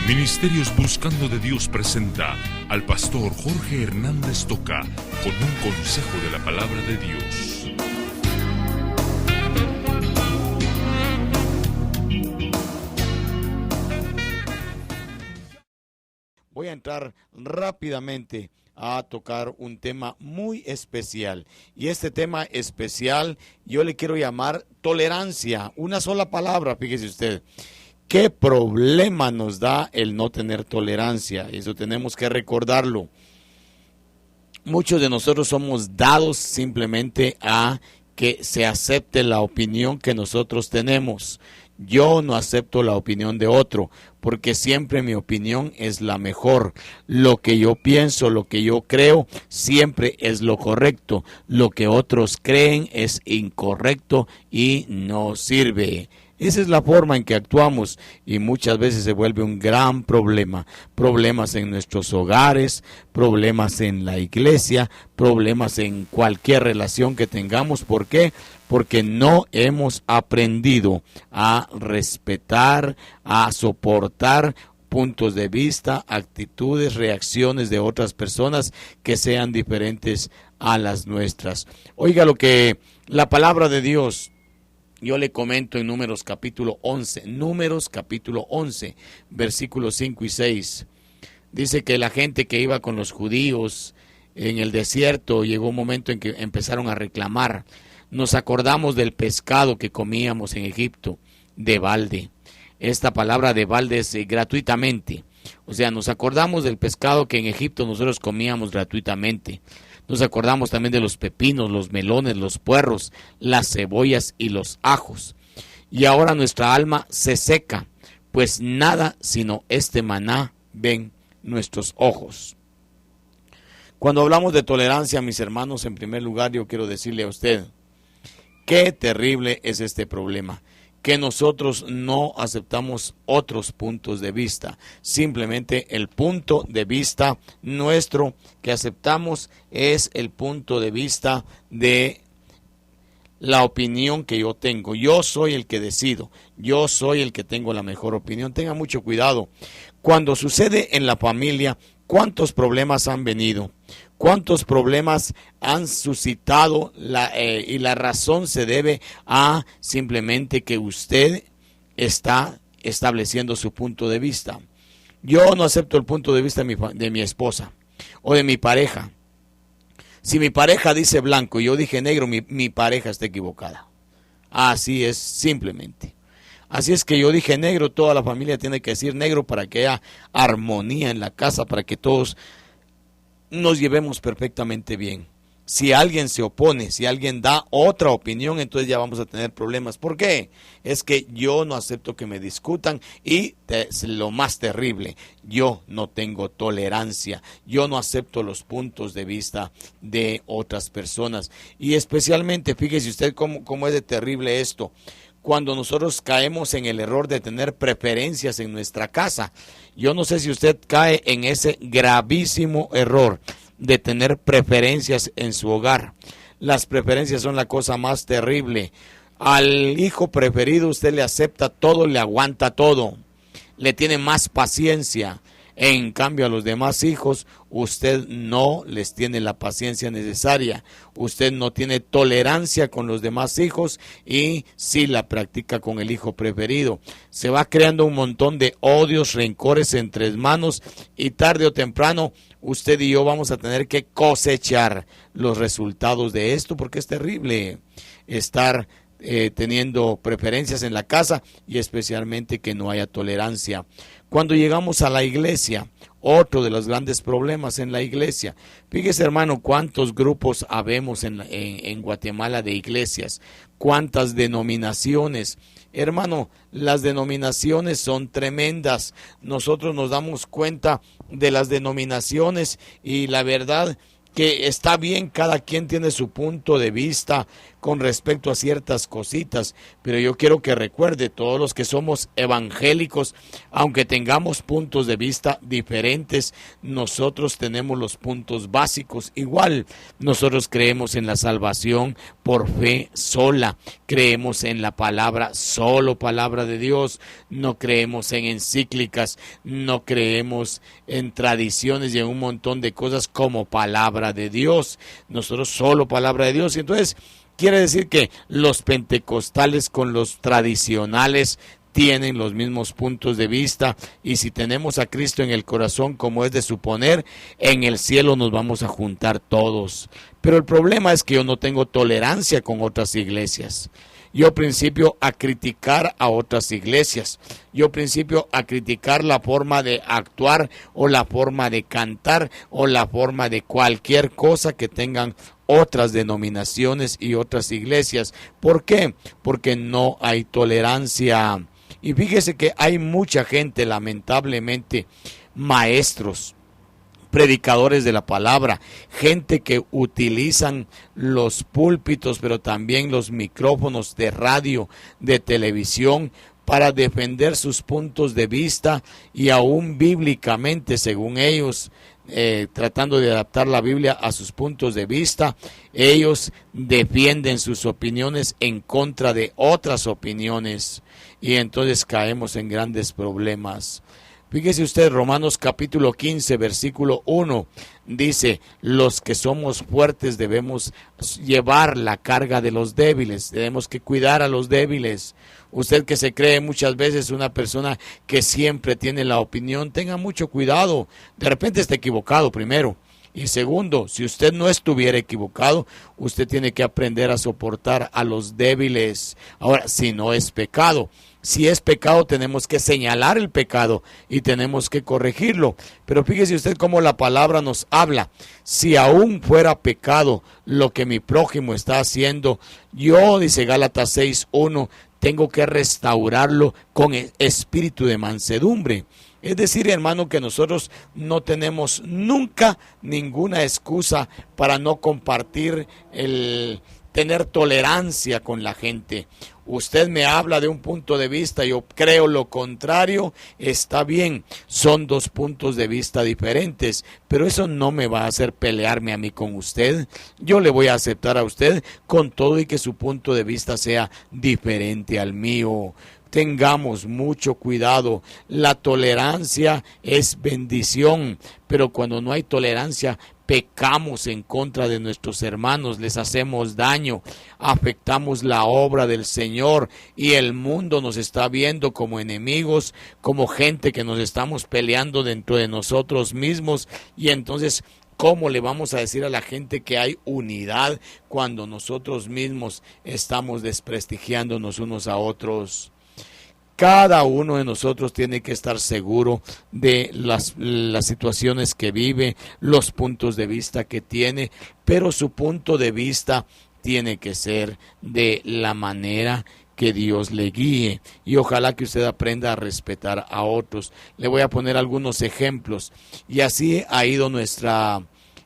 Ministerios Buscando de Dios presenta al pastor Jorge Hernández Toca con un consejo de la palabra de Dios. Voy a entrar rápidamente a tocar un tema muy especial. Y este tema especial yo le quiero llamar tolerancia. Una sola palabra, fíjese usted. ¿Qué problema nos da el no tener tolerancia? Eso tenemos que recordarlo. Muchos de nosotros somos dados simplemente a que se acepte la opinión que nosotros tenemos. Yo no acepto la opinión de otro, porque siempre mi opinión es la mejor. Lo que yo pienso, lo que yo creo, siempre es lo correcto. Lo que otros creen es incorrecto y no sirve. Esa es la forma en que actuamos y muchas veces se vuelve un gran problema. Problemas en nuestros hogares, problemas en la iglesia, problemas en cualquier relación que tengamos. ¿Por qué? Porque no hemos aprendido a respetar, a soportar puntos de vista, actitudes, reacciones de otras personas que sean diferentes a las nuestras. Oiga lo que la palabra de Dios, yo le comento en Números capítulo 11, versículos 5 y 6. Dice que la gente que iba con los judíos en el desierto, llegó un momento en que empezaron a reclamar. Nos acordamos del pescado que comíamos en Egipto, de balde. Esta palabra de balde es gratuitamente. O sea, nos acordamos del pescado que en Egipto nosotros comíamos gratuitamente. Nos acordamos también de los pepinos, los melones, los puerros, las cebollas y los ajos. Y ahora nuestra alma se seca, pues nada sino este maná ven nuestros ojos. Cuando hablamos de tolerancia, mis hermanos, en primer lugar yo quiero decirle a usted, qué terrible es este problema, que nosotros no aceptamos otros puntos de vista. Simplemente el punto de vista nuestro que aceptamos es el punto de vista de la opinión que yo tengo. Yo soy el que decido, yo soy el que tengo la mejor opinión. Tenga mucho cuidado. Cuando sucede en la familia, ¿cuántos problemas han venido? ¿Cuántos problemas han suscitado? Y la razón se debe a simplemente que usted está estableciendo su punto de vista. Yo no acepto el punto de vista de mi esposa o de mi pareja. Si mi pareja dice blanco y yo dije negro, mi pareja está equivocada. Así es, simplemente. Así es que yo dije negro, toda la familia tiene que decir negro para que haya armonía en la casa, para que todos nos llevemos perfectamente bien. Si alguien se opone, si alguien da otra opinión, entonces ya vamos a tener problemas. ¿Por qué? Es que yo no acepto que me discutan y lo más terrible, yo no tengo tolerancia. Yo no acepto los puntos de vista de otras personas. Y especialmente, fíjese usted cómo es de terrible esto. Cuando nosotros caemos en el error de tener preferencias en nuestra casa. Yo no sé si usted cae en ese gravísimo error de tener preferencias en su hogar. Las preferencias son la cosa más terrible. Al hijo preferido usted le acepta todo, le aguanta todo, le tiene más paciencia. En cambio, a los demás hijos, usted no les tiene la paciencia necesaria. Usted no tiene tolerancia con los demás hijos y sí la practica con el hijo preferido. Se va creando un montón de odios, rencores entre hermanos y tarde o temprano usted y yo vamos a tener que cosechar los resultados de esto, porque es terrible estar teniendo preferencias en la casa y especialmente que no haya tolerancia. Cuando llegamos a la iglesia, otro de los grandes problemas en la iglesia. Fíjese, hermano, cuántos grupos habemos en Guatemala de iglesias, cuántas denominaciones. Hermano, las denominaciones son tremendas. Nosotros nos damos cuenta de las denominaciones y la verdad que está bien, cada quien tiene su punto de vista, con respecto a ciertas cositas, pero yo quiero que recuerde, todos los que somos evangélicos, aunque tengamos puntos de vista diferentes, nosotros tenemos los puntos básicos igual. Nosotros creemos en la salvación por fe sola, creemos en la palabra, solo palabra de Dios, no creemos en encíclicas, no creemos en tradiciones y en un montón de cosas como palabra de Dios. Nosotros solo palabra de Dios. Y entonces quiere decir que los pentecostales con los tradicionales tienen los mismos puntos de vista, y si tenemos a Cristo en el corazón, como es de suponer, en el cielo nos vamos a juntar todos. Pero el problema es que yo no tengo tolerancia con otras iglesias. Yo principio a criticar a otras iglesias. Yo principio a criticar la forma de actuar o la forma de cantar o la forma de cualquier cosa que tengan otras denominaciones y otras iglesias. ¿Por qué? Porque no hay tolerancia. Y fíjese que hay mucha gente, lamentablemente, maestros, predicadores de la palabra, gente que utilizan los púlpitos, pero también los micrófonos de radio, de televisión, para defender sus puntos de vista y aún bíblicamente, según ellos, tratando de adaptar la Biblia a sus puntos de vista, ellos defienden sus opiniones en contra de otras opiniones, y entonces caemos en grandes problemas. Fíjese usted, Romanos capítulo 15, versículo 1, dice, los que somos fuertes debemos llevar la carga de los débiles, tenemos que cuidar a los débiles. Usted que se cree muchas veces una persona que siempre tiene la opinión, tenga mucho cuidado, de repente está equivocado primero. Y segundo, si usted no estuviera equivocado, usted tiene que aprender a soportar a los débiles. Ahora, si no es pecado. Si es pecado, tenemos que señalar el pecado y tenemos que corregirlo. Pero fíjese usted cómo la palabra nos habla. Si aún fuera pecado lo que mi prójimo está haciendo, yo, dice Gálatas 6:1, tengo que restaurarlo con espíritu de mansedumbre. Es decir, hermano, que nosotros no tenemos nunca ninguna excusa para no compartir tener tolerancia con la gente. Usted me habla de un punto de vista, yo creo lo contrario, está bien, son dos puntos de vista diferentes, pero eso no me va a hacer pelearme a mí con usted. Yo le voy a aceptar a usted con todo y que su punto de vista sea diferente al mío. Tengamos mucho cuidado, la tolerancia es bendición, pero cuando no hay tolerancia, pecamos en contra de nuestros hermanos, les hacemos daño, afectamos la obra del Señor y el mundo nos está viendo como enemigos, como gente que nos estamos peleando dentro de nosotros mismos. Y entonces, ¿cómo le vamos a decir a la gente que hay unidad cuando nosotros mismos estamos desprestigiándonos unos a otros? Cada uno de nosotros tiene que estar seguro de las situaciones que vive, los puntos de vista que tiene, pero su punto de vista tiene que ser de la manera que Dios le guíe, y ojalá que usted aprenda a respetar a otros. Le voy a poner algunos ejemplos, y así ha ido nuestra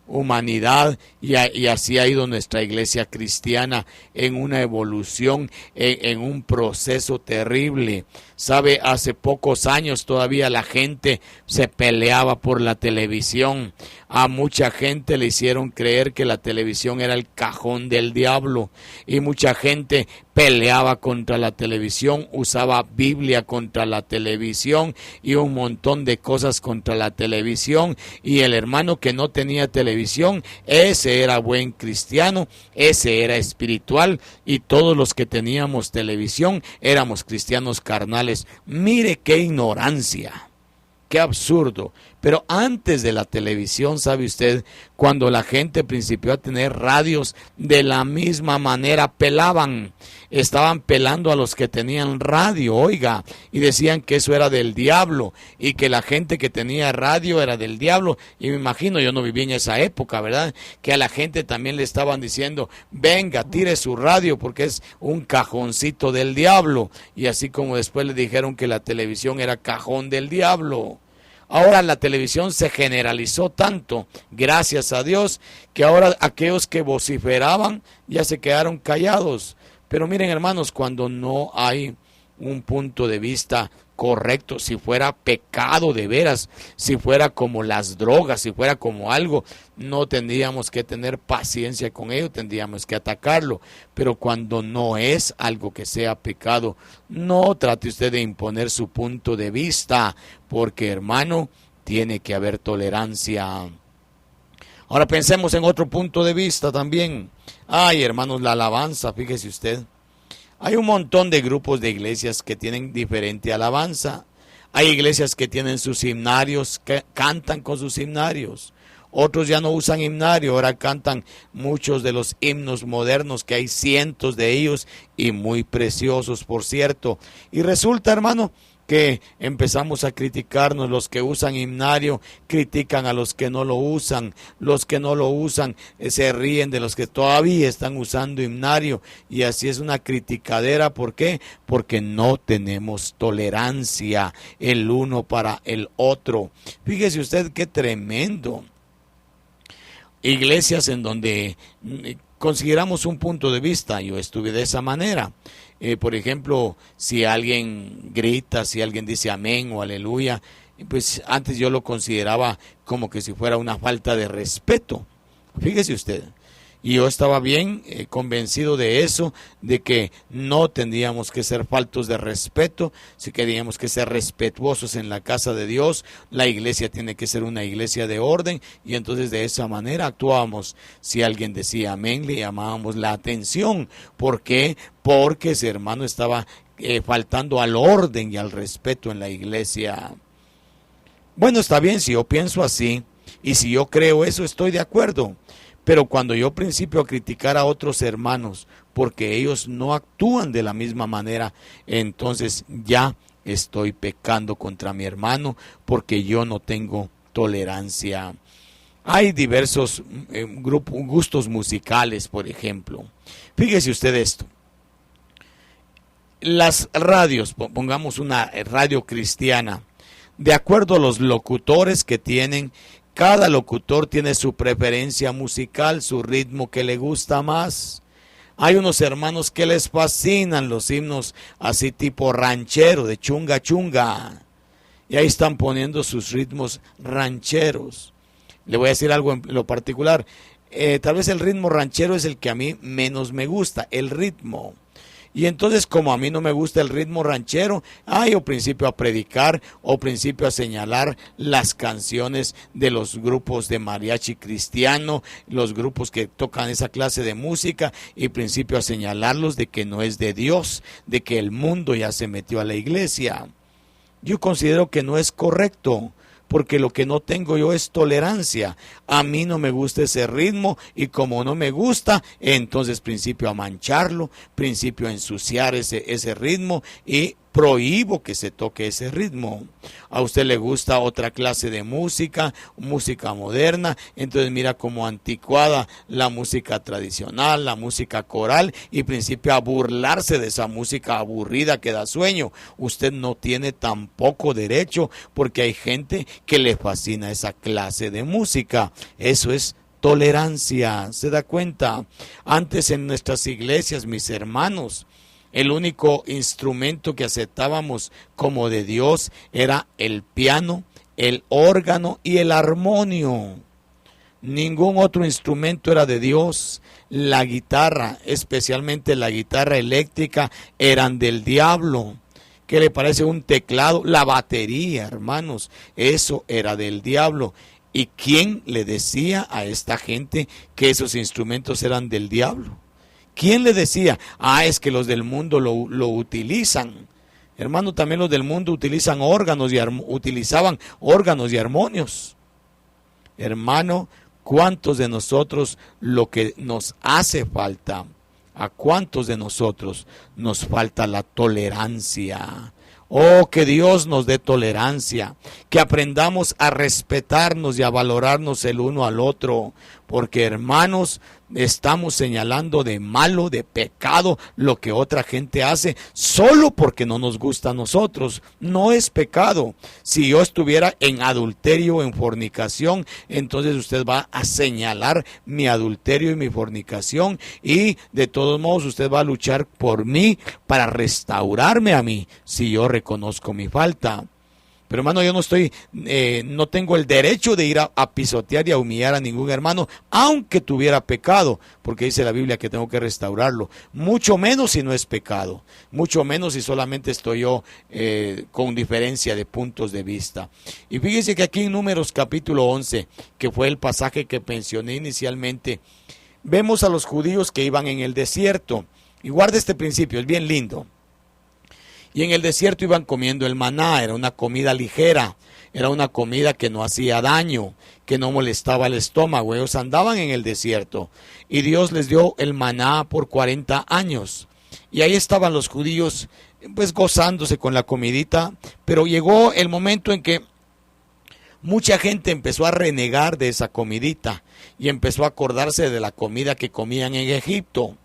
humanidad y así ha ido nuestra iglesia cristiana en una evolución, en un proceso terrible. Sabe, hace pocos años todavía la gente se peleaba por la televisión. A mucha gente le hicieron creer que la televisión era el cajón del diablo, y mucha gente peleaba contra la televisión, usaba Biblia contra la televisión y un montón de cosas contra la televisión, y el hermano que no tenía televisión, ese era buen cristiano, ese era espiritual, y todos los que teníamos televisión éramos cristianos carnales. Mire qué ignorancia, qué absurdo. Pero antes de la televisión, ¿sabe usted? Cuando la gente principió a tener radios, de la misma manera pelaban. Estaban pelando a los que tenían radio, oiga, y decían que eso era del diablo, y que la gente que tenía radio era del diablo. Y me imagino, yo no viví en esa época, ¿verdad? Que a la gente también le estaban diciendo, venga, tire su radio porque es un cajoncito del diablo. Y así como después le dijeron que la televisión era cajón del diablo. Ahora la televisión se generalizó tanto, gracias a Dios, que ahora aquellos que vociferaban ya se quedaron callados. Pero miren, hermanos, cuando no hay un punto de vista correcto, si fuera pecado de veras, si fuera como las drogas, si fuera como algo, no tendríamos que tener paciencia con ello, tendríamos que atacarlo. Pero cuando no es algo que sea pecado, no trate usted de imponer su punto de vista, porque, hermano, tiene que haber tolerancia. Ahora pensemos en otro punto de vista también. Ay, hermanos, la alabanza, fíjese usted. Hay un montón de grupos de iglesias que tienen diferente alabanza. Hay iglesias que tienen sus himnarios, que cantan con sus himnarios. Otros ya no usan himnario, ahora cantan muchos de los himnos modernos, que hay cientos de ellos y muy preciosos, por cierto. Y resulta, hermano, que empezamos a criticarnos. Los que usan himnario critican a los que no lo usan. Los que no lo usan se ríen de los que todavía están usando himnario. Y así es una criticadera. ¿Por qué? Porque no tenemos tolerancia el uno para el otro. Fíjese usted qué tremendo. Iglesias en donde consideramos un punto de vista. Yo estuve de esa manera. Por ejemplo, si alguien grita, si alguien dice amén o aleluya, pues antes yo lo consideraba como que si fuera una falta de respeto. Fíjese usted. Y yo estaba bien convencido de eso, de que no tendríamos que ser faltos de respeto, si queríamos que ser respetuosos en la casa de Dios. La iglesia tiene que ser una iglesia de orden, y entonces de esa manera actuábamos. Si alguien decía amén, le llamábamos la atención. ¿Por qué? Porque ese hermano estaba faltando al orden y al respeto en la iglesia. Bueno, está bien, si yo pienso así, y si yo creo eso, estoy de acuerdo. Pero cuando yo principio a criticar a otros hermanos porque ellos no actúan de la misma manera, entonces ya estoy pecando contra mi hermano, porque yo no tengo tolerancia. Hay diversos gustos musicales, por ejemplo. Fíjese usted esto. Las radios, pongamos una radio cristiana, de acuerdo a los locutores que tienen, cada locutor tiene su preferencia musical, su ritmo que le gusta más. Hay unos hermanos que les fascinan los himnos así tipo ranchero, de chunga chunga. Y ahí están poniendo sus ritmos rancheros. Le voy a decir algo en lo particular. Tal vez el ritmo ranchero es el que a mí menos me gusta, el ritmo. Y entonces, como a mí no me gusta el ritmo ranchero, yo principio a predicar o principio a señalar las canciones de los grupos de mariachi cristiano, los grupos que tocan esa clase de música, y principio a señalarlos de que no es de Dios, de que el mundo ya se metió a la iglesia. Yo considero que no es correcto, porque lo que no tengo yo es tolerancia. A mí no me gusta ese ritmo, y como no me gusta, entonces principio a mancharlo, principio a ensuciar ese ritmo, y prohíbo que se toque ese ritmo. A usted le gusta otra clase de música, música moderna, entonces mira como anticuada la música tradicional, la música coral, y principio a burlarse de esa música aburrida que da sueño. Usted no tiene tampoco derecho, porque hay gente que le fascina esa clase de música. Eso es tolerancia, ¿se da cuenta? Antes en nuestras iglesias, mis hermanos, el único instrumento que aceptábamos como de Dios era el piano, el órgano y el armonio. Ningún otro instrumento era de Dios. La guitarra, especialmente la guitarra eléctrica, eran del diablo. ¿Qué le parece un teclado? La batería, hermanos, eso era del diablo. ¿Y quién le decía a esta gente que esos instrumentos eran del diablo? ¿Quién le decía? Es que los del mundo lo utilizan. Hermano, también los del mundo utilizan utilizaban órganos y armonios. Hermano, ¿cuántos de nosotros lo que nos hace falta? ¿A cuántos de nosotros nos falta la tolerancia? Oh, que Dios nos dé tolerancia, que aprendamos a respetarnos y a valorarnos el uno al otro, porque hermanos, estamos señalando de malo, de pecado, lo que otra gente hace, solo porque no nos gusta a nosotros. No es pecado. Si yo estuviera en adulterio o en fornicación, entonces usted va a señalar mi adulterio y mi fornicación, y de todos modos usted va a luchar por mí para restaurarme a mí, si yo reconozco mi falta. Pero hermano, yo no tengo el derecho de ir a pisotear y a humillar a ningún hermano, aunque tuviera pecado, porque dice la Biblia que tengo que restaurarlo. Mucho menos si no es pecado, mucho menos si solamente estoy yo con diferencia de puntos de vista. Y fíjese que aquí en Números capítulo 11, que fue el pasaje que mencioné inicialmente, vemos a los judíos que iban en el desierto. Y guarda este principio, es bien lindo. Y en el desierto iban comiendo el maná, era una comida ligera, era una comida que no hacía daño, que no molestaba el estómago. Ellos andaban en el desierto y Dios les dio el maná por 40 años. Y ahí estaban los judíos pues gozándose con la comidita, pero llegó el momento en que mucha gente empezó a renegar de esa comidita y empezó a acordarse de la comida que comían en Egipto.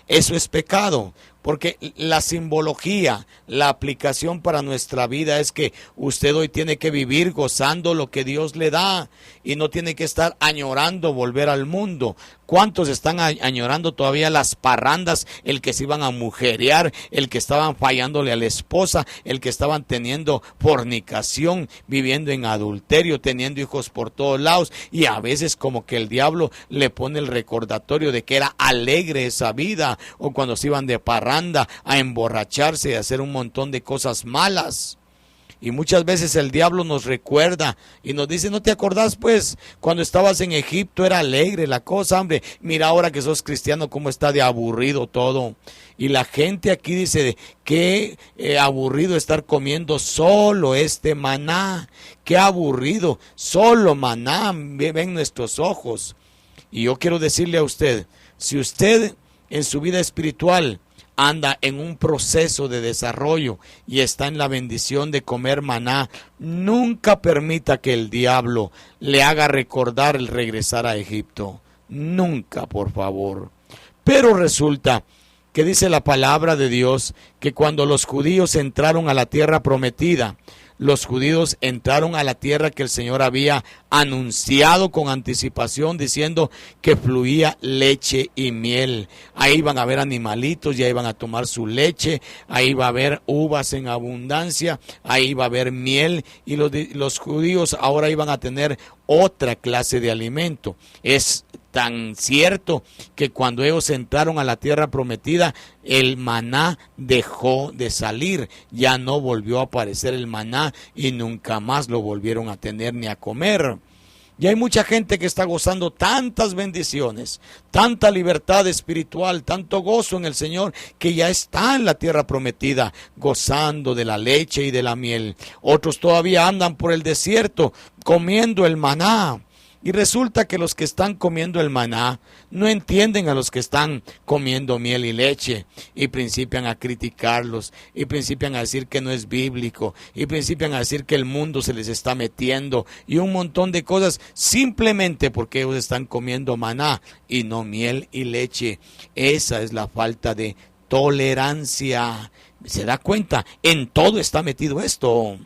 Eso es pecado, porque la simbología, la aplicación para nuestra vida es que usted hoy tiene que vivir gozando lo que Dios le da y no tiene que estar añorando volver al mundo. ¿Cuántos están añorando todavía las parrandas? El que se iban a mujerear, el que estaban fallándole a la esposa, el que estaban teniendo fornicación, viviendo en adulterio, teniendo hijos por todos lados, y a veces como que el diablo le pone el recordatorio de que era alegre esa vida, o cuando se iban de parranda a emborracharse y a hacer un montón de cosas malas. Y muchas veces el diablo nos recuerda y nos dice: ¿no te acordás pues cuando estabas en Egipto era alegre la cosa, hombre? Mira ahora que sos cristiano cómo está de aburrido todo. Y la gente aquí dice: qué aburrido estar comiendo solo este maná, qué aburrido, solo maná ven nuestros ojos. Y yo quiero decirle a usted, si usted en su vida espiritual anda en un proceso de desarrollo y está en la bendición de comer maná, nunca permita que el diablo le haga recordar el regresar a Egipto. Nunca, por favor. Pero resulta que dice la palabra de Dios que cuando los judíos entraron a la tierra prometida, los judíos entraron a la tierra que el Señor había anunciado con anticipación, diciendo que fluía leche y miel. Ahí iban a haber animalitos, ya iban a tomar su leche, ahí va a haber uvas en abundancia, ahí va a haber miel, y los judíos ahora iban a tener otra clase de alimento. Es tan cierto que cuando ellos entraron a la tierra prometida, el maná dejó de salir, ya no volvió a aparecer el maná y nunca más lo volvieron a tener ni a comer. Y hay mucha gente que está gozando tantas bendiciones, tanta libertad espiritual, tanto gozo en el Señor, que ya está en la tierra prometida, gozando de la leche y de la miel. Otros todavía andan por el desierto comiendo el maná. Y resulta que los que están comiendo el maná no entienden a los que están comiendo miel y leche, y principian a criticarlos, y principian a decir que no es bíblico, y principian a decir que el mundo se les está metiendo, y un montón de cosas, simplemente porque ellos están comiendo maná y no miel y leche. Esa es la falta de tolerancia. ¿Se da cuenta? En todo está metido esto.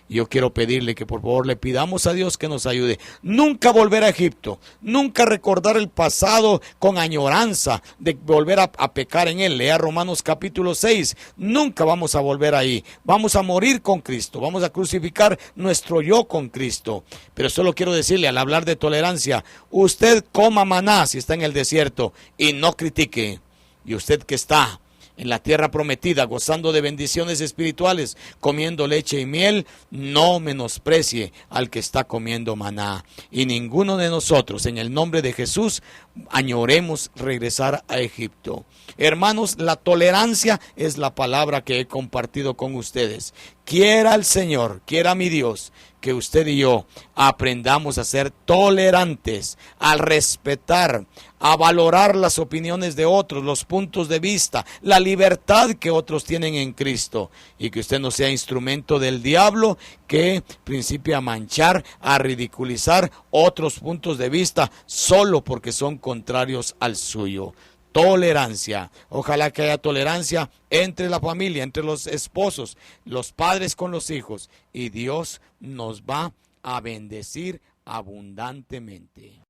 Yo quiero pedirle que por favor le pidamos a Dios que nos ayude. Nunca volver a Egipto, nunca recordar el pasado con añoranza de volver a pecar en él. Lea Romanos capítulo 6, nunca vamos a volver ahí. Vamos a morir con Cristo, vamos a crucificar nuestro yo con Cristo. Pero solo quiero decirle, al hablar de tolerancia, usted coma maná si está en el desierto y no critique. Y usted que está en la tierra prometida, gozando de bendiciones espirituales, comiendo leche y miel, no menosprecie al que está comiendo maná. Y ninguno de nosotros, en el nombre de Jesús, añoremos regresar a Egipto. Hermanos, la tolerancia es la palabra que he compartido con ustedes. Quiera el Señor, quiera mi Dios, que usted y yo aprendamos a ser tolerantes, a respetar, a valorar las opiniones de otros, los puntos de vista, la libertad que otros tienen en Cristo, y que usted no sea instrumento del diablo que principie a manchar, a ridiculizar otros puntos de vista solo porque son contrarios al suyo. Tolerancia. Ojalá que haya tolerancia entre la familia, entre los esposos, los padres con los hijos, y Dios nos va a bendecir abundantemente.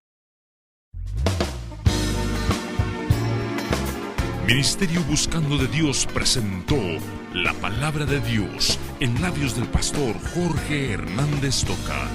Ministerio Buscando de Dios presentó la palabra de Dios en labios del pastor Jorge Hernández Toca.